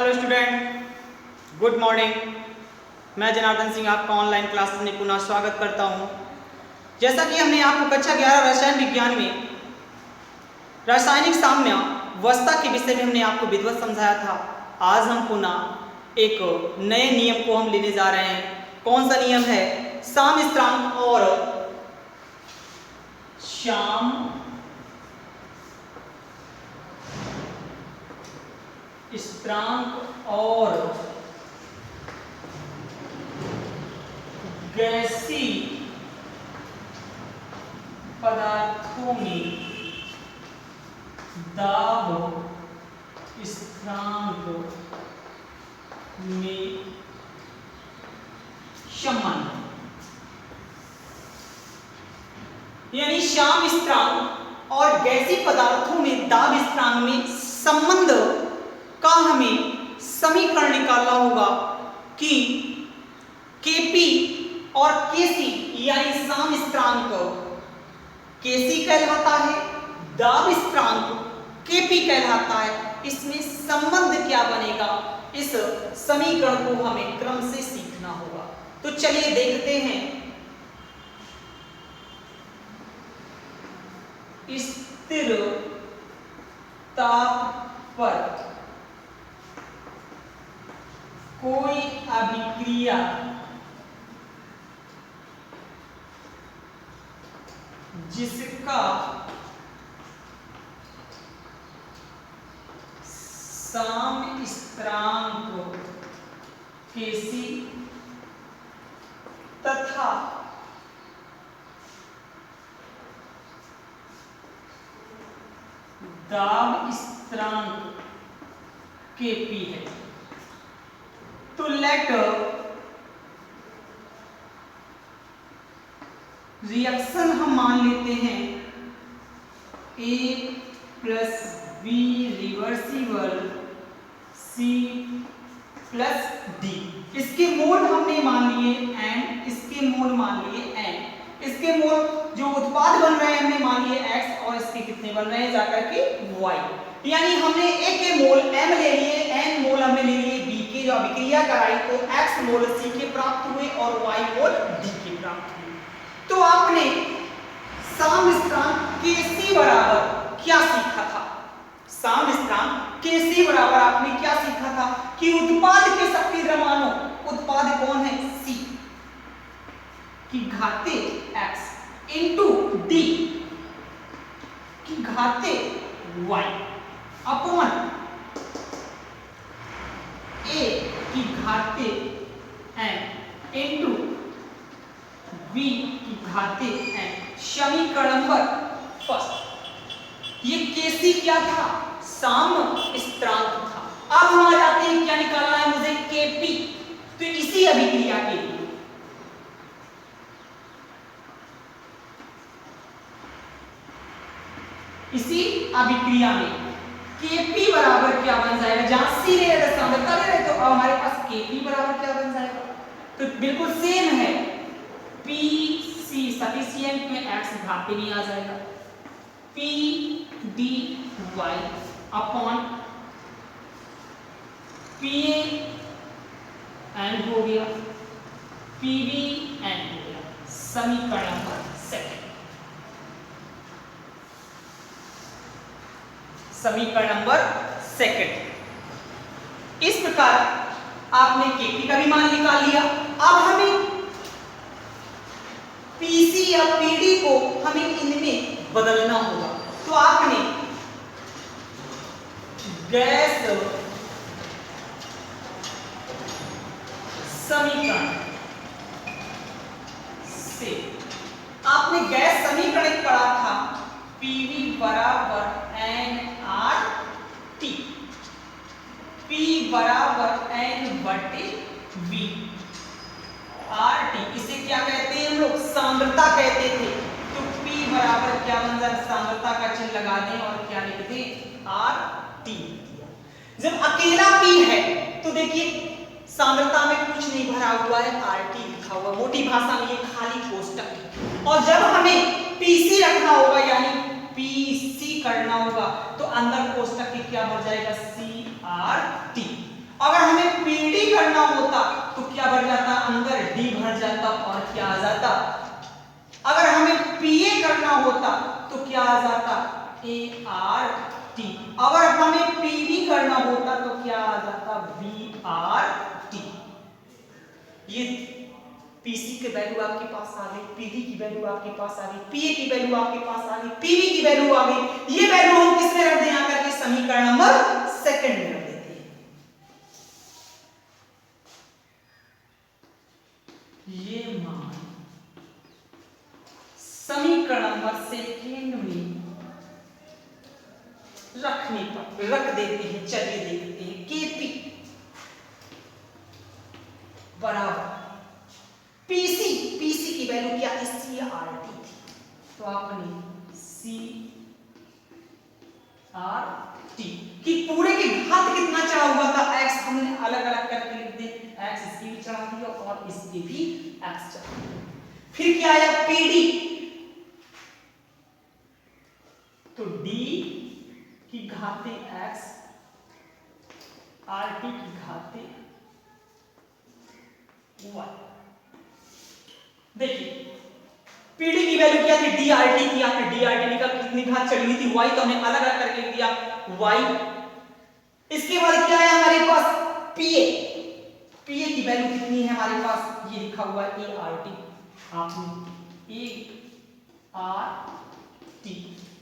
Hello student, good morning. मैं जनार्दन सिंह आपका online class में पुनः स्वागत करता हूं। जैसा कि हमने आपको कक्षा 11 रसायन विज्ञान में रासायनिक साम्यावस्था के विषय में हमने आपको विधिवत समझाया था। आज हम पुनः एक नए नियम को हम लेने जा रहे हैं। कौन सा नियम है? साम्य स्थिरांक और साम्य स्थिरांक और गैसीय पदार्थों में दाब स्थिरांक में संबंध, यानी साम्य स्थिरांक और गैसीय पदार्थों में दाब स्थिरांक में संबंध का हमें समीकरण निकालना होगा कि Kp और Kc यानी साम्य स्थिरांक Kc कहलाता है, दाब स्थिरांक Kp कहलाता है। इसमें संबंध क्या बनेगा, इस समीकरण को हमें क्रम से सीखना होगा। तो चलिए देखते हैं। स्थिर ताप पर कोई अभिक्रिया जिसका साम्य स्थिरांक Kc तथा दाब स्थिरांक Kp है, तो लेट रिएक्शन हम मान लेते हैं A plus B reversible C plus D। इसके मोल हमने मान लिए N, इसके मोल मान लिए N। इसके मोल जो उत्पाद बन रहे हैं हमने मान लिए X और इसके कितने बन रहे हैं जाकर के Y। यानी हमने A के मोल M ले लिए, N मोल हमने ले लिए B के, जो अभिक्रिया कराई तो X मोल C के प्राप्त हुए और Y मोल D के प्राप्त हुए। तो आपने साम्य स्थिरांक Kc बराबर क्या सीखा था? साम्य स्थिरांक Kc बराबर आपने क्या सीखा था कि उत्पाद के शक्ति द्रव्यमानों, उत्पाद कौन है? C की घाते X इंटू D की घाते Y अपॉन A की घाते N इंटू V की घाते N। समीकरण नंबर फर्स्ट। ये Kc क्या था? साम्य स्थिरांक था। अब हम आ जाते हैं, क्या निकालना है मुझे? Kp। तो इसी अभिक्रिया के लिए इसी अभिक्रिया में Kp बराबर क्या बन जाएगा? जहां C ले रहे सांद्रता ले रहे, तो अब हमारे पास Kp बराबर क्या बन जाएगा? तो बिल्कुल सेम है, Pc सफिशिएंट में x घाते में आ जाएगा, Pdy अपॉन Pan हो गया, Pbn हो गया। समीकरण नंबर सेकंड। समीकरण नंबर सेकंड। इस प्रकार आपने Kp का भी मान निकाल लिया। अब हमें Pc या Pd को हमें इनमें बदलना होगा। तो आपने गैस समीकरण से आपने गैस समीकरण पढ़ा था, Pv बराबर nRT, P बराबर n बटे V, RT इसे क्या कहते हैं हम लोग? सांद्रता कहते थे। तो P बराबर क्या बन जाए? सांद्रता का चिन्ह लगा दें और क्या लिख दें? RT। जब अकेला P है तो देखिए सांद्रता में कुछ नहीं भरा हुआ है, RT लिखा हुआ, मोटी भाषा में ये खाली कोष्टक है। और जब हमें PC रखना होगा यानी PC करना होगा तो अंदर कोष्टक के क्या बढ़ जाएगा? CRT। अगर हमें पीडी करना होता तो क्या बढ़ जाता, अंदर डी भर जाता और क्या आ जाता, अगर हमें पीए करना होता तो क्या आ जाता, ए आर टी। अगर हमें पीवी करना होता तो क्या आ जाता, बी आर टी। ये पीसी की वैल्यू आपके पास आ गई, पीवी की वैल्यू आपके पास आ गई, पीए की वैल्यू आपके पास आ गई, पीवी की वैल्यू आ गई। ये वैल्यू हम किसमें रख दें, आकर के समीकरण नंबर सेकंड में रख देते हैं। ये मान समीकरण नंबर सेकंड में रखने पर रख देते हैं। चलिए देखते हैं, केपी बराबर पीसी, पीसी की वैल्यू क्या है, सी आर टी थी, तो आपने सी आर टी कि पूरे के घात कितना चढ़ा हुआ था, एक्स हमने अलग अलग करके लिख दे, एक्स इसकी भी चढ़ा दिया और इसके भी एक्स चढ़ा दिया। फिर क्या आया, पीडी, तो डी की घाते एक्स, आर टी की घाते वाई। देखिए पीडी की वैल्यू क्या थी, डीआरटी की, आपने डीआरटी का कितनी घात चढ़ी हुई थी, वाई, तो हमने अलग अलग करके लिख दिया वाई। इसके बाद क्या है हमारे पास, पीए, पीए की वैल्यू कितनी है हमारे पास, ये लिखा हुआ है ए आर टी, आपने ए आर टी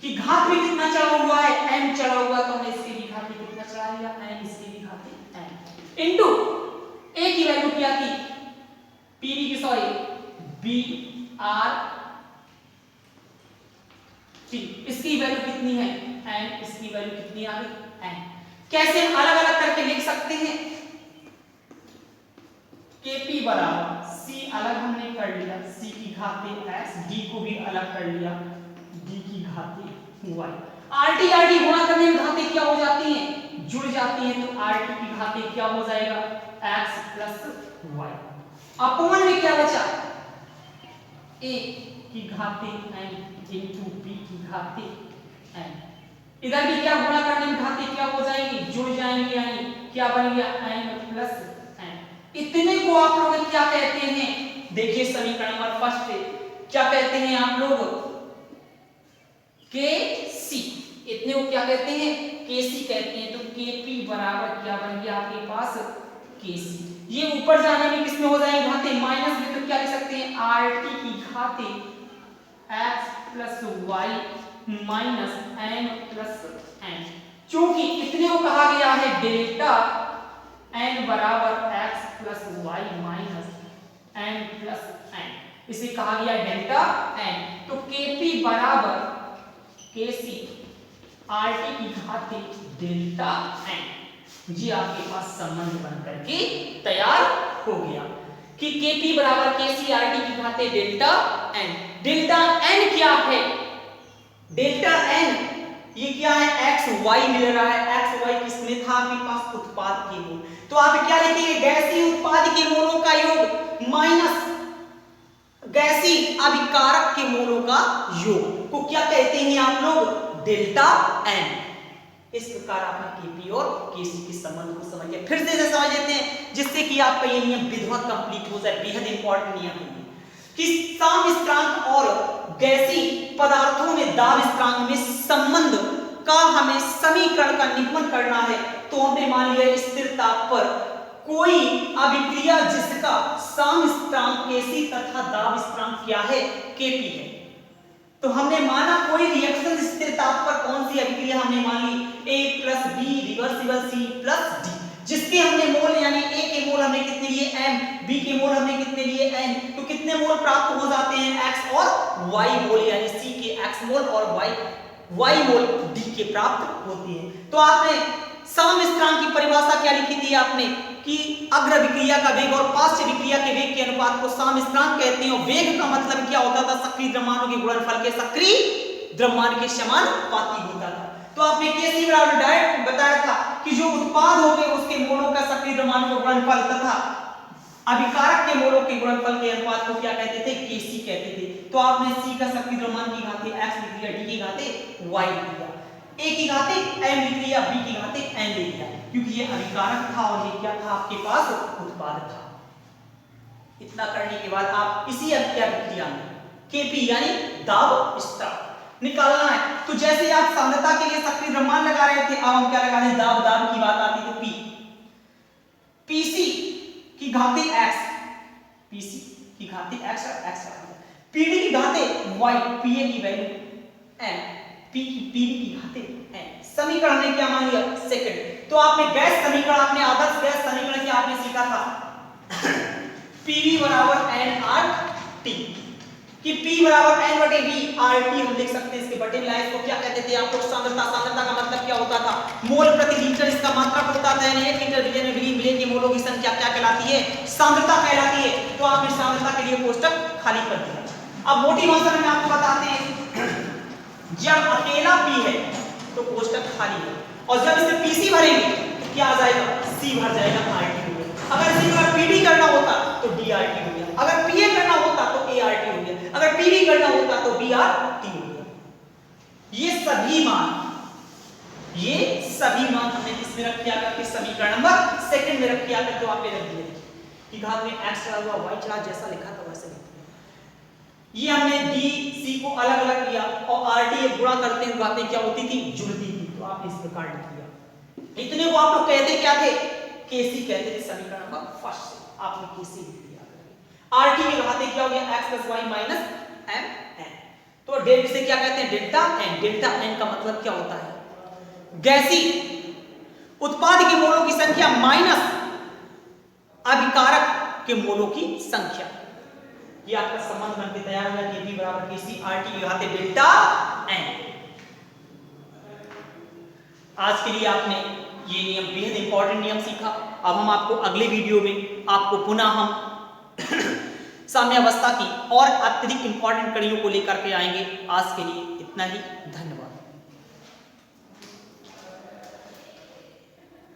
की घात भी कितना चढ़ा हुआ है, एम चढ़ा हुआ, तो हमने इसकी भी घात कितना चढ़ा लिया, एम, इसकी भी घात एम, इनटू ए की वैल्यू क्या थी, पीवी की, सॉरी, बी आर टी, इसकी वैल्यू कितनी है, एन, इसकी वैल्यू कितनी आ गई, एन। कैसे हम अलग अलग करके लिख सकते हैं, केपी बराबर सी, अलग हमने कर लिया, सी की घाते एक्स, डी को भी अलग कर लिया, डी की घाते वाई। आरटी आरटी गुणा करने में घाते क्या हो जाती हैं, जुड़ जाती हैं, तो आरटी की घाते क्या हो जाएगा, एक्स प्लस वाई। अपॉन में क्या बचा, ए की घाते एन इंटू बी की घाते एन। इधर भी क्या गुणा करने में घाते क्या हो जाएंगी, जुड़ जाएंगी, यानी क्या बन गया, एन प्लस एन। इतने को आप लोग क्या कहते हैं, देखिए समीकरण नंबर फर्स्ट क्या कहते हैं आप लोग, के सी, इतने को क्या कहते हैं, के सी कहते हैं। तो के पी बराबर क्या बन गया आपके पास, के सी। ये ऊपर जाने में किसमें हो जाएंगे घाते, माइनस में, तो क्या लिख सकते हैं, आर टी की घाते X plus Y minus N plus N. चूंकि इतने को कहा गया है डेल्टा एन बराबर X plus Y minus N plus N, इसे कहा गया डेल्टा एन। तो केपी बराबर केसी आर टी की घाते डेल्टा एन। जी आपके पास संबंध बनकर के तैयार हो गया कि केपी बराबर केसी आर टी की घाते डेल्टा एन। डेल्टा एन क्या है, डेल्टा एन ये क्या है, एक्स वाई मिल रहा है, एक्स वाई किसमें था आपके पास, उत्पाद के मोल। तो आप क्या लिखेंगे, गैसीय उत्पाद के मोलों का योग माइनस गैसीय अभिकारक के मोलों का योग को क्या कहते हैं आप लोग, डेल्टा एन। इस प्रकार आपने केपी और केसी के संबंध को समझ लिया। फिर से समझ लेते हैं जिससे कि आपका ये नियम विधिवत कंप्लीट हो जाए, बेहद इंपॉर्टेंट नियम है कि साम स्थिरांक और गैसीय पदार्थों में दाब स्थिरांक में संबंध का हमें समीकरण का निगमन करना है। तो हमने मान लिया स्थिर ताप पर कोई अभिक्रिया जिसका साम स्थिरांक केसी तथा दाब स्थिरांक क्या है, केपी है। तो हमने माना कोई रिएक्शन स्थिर ताप पर कौन सी अभिक्रिया हमने मान ली, A plus B reversible C plus D, जिसके हमने मोल यानी A के मोल हमने कितने लिए M, B के मोल हमने कितने लिए N, तो कितने मोल प्राप्त हो जाते हैं, X और Y मोल, यानी C के X मोल और Y मोल D के प्राप्त होते हैं। तो आपने साम स्थिरांक की परिभाषा क्या लिखी थी आपने कि अग्र विक्रिया का वेग और पार्श्व विक्रिया के वेग के अनुपात को साम स्थिरांक कहते हैं। और वेग का मतलब क्या होता था, सक्रिय द्रव्यमानों के गुणनफल के सक्रिय द्रव्यमान के समानुपाती होता था। तो आपने केसी बराबर डायरेक्ट बताया था कि जो उत्पाद हो गए उसके मोलों का सक्रिय द्रव्यमानों का गुणनफल तथा अभिकारक के मोलों के गुणनफल के अनुपात को क्या कहते थे, केसी कहते थे। तो आपने सी का सक्रिय द्रव्यमान की घाते x लिख दिया, डी की घाते y लिख दिया। a की घाते m लिख लिया, b की घाते n लिख लिया, क्योंकि ये अभिकारक था और ये क्या था आपके पास उत्पाद था। इतना करने के बाद आप इसी अभिक्रिया में Kp यानी दाब स्तर निकालना है। तो जैसे आप सांद्रता के लिए सक्रिय द्रव्यमान लगा रहे थे, अब हम क्या लगा रहे हैं, दाब की बात आती तो P, Pc की घाते x, Pc की घाते x और x Pd की घाते y, Pa की वैल्यू n, Pd की घाते n। समीकरण ने क्या मान लिया, सेकंड। तो आपने गैस समीकरण, आपने आदर्श गैस समीकरण क्या आपने सीखा था Pv बराबर nRT, कि P बराबर n बटे V RT हम लिख सकते हैं। इसके बटे में इसको क्या कहते थे आप लोग, सांद्रता। सांद्रता का मतलब क्या होता था, मोल प्रति लीटर इसका मात्रक होता था, यानी 1 लीटर विजय में मिले की मोलों की संख्या क्या कहलाती है, सांद्रता कहलाती है। तो आपने सांद्रता के लिए कोष्टक खाली कर दिया। अब मोटी भाषा में आपको बताते हैं, जब अकेला P है तो कोष्टक खाली है, और जब इसे Pc भरेंगे तो क्या आ जाएगा, C भर जाएगा, RT हो गया। अगर इसी का Pd करना होता तो DRT हो गया, अगर Pa करना होता तो ART हो गया, अगर Pv करना होता तो BRT हो गया। ये सभी मान हमने किसमें रख दिया करके, समीकरण नंबर सेकंड में रख दिया करके, तो आपने रख दिए कि घात में x चढ़ा हुआ y चढ़ा, जैसा लिखा था वैसे लिख दिया। ये हमने d c को अलग अलग किया और RT गुणा करते हैं, बातें क्या होती थी, जुड़ती थी, तो आपने इस प्रकार लिख दिया। इतने को आप लोग कहते क्या थे, Kc कहते थे, समीकरण नंबर फर्स्ट से आपने Kc लिख दिया। RT के घाते क्या हो गया, x + y - mn। तो डेल्टा से क्या कहते हैं, डेल्टा n। डेल्टा n का मतलब क्या होता है, गैसी उत्पाद के मोलों की संख्या माइनस अभिकारक के मोलों की संख्या। ये आपका संबंध बनके तैयार हुआ, Kp बराबर Kc RT के घाते डेल्टा n। आज के लिए आपने ये नियम, बेहद इंपॉर्टेंट नियम सीखा। अब हम आपको अगले वीडियो में आपको पुनः हम साम्यावस्था की और अत्यधिक इंपॉर्टेंट कड़ियों को लेकर के आएंगे। आज के लिए इतना ही, धन्यवाद।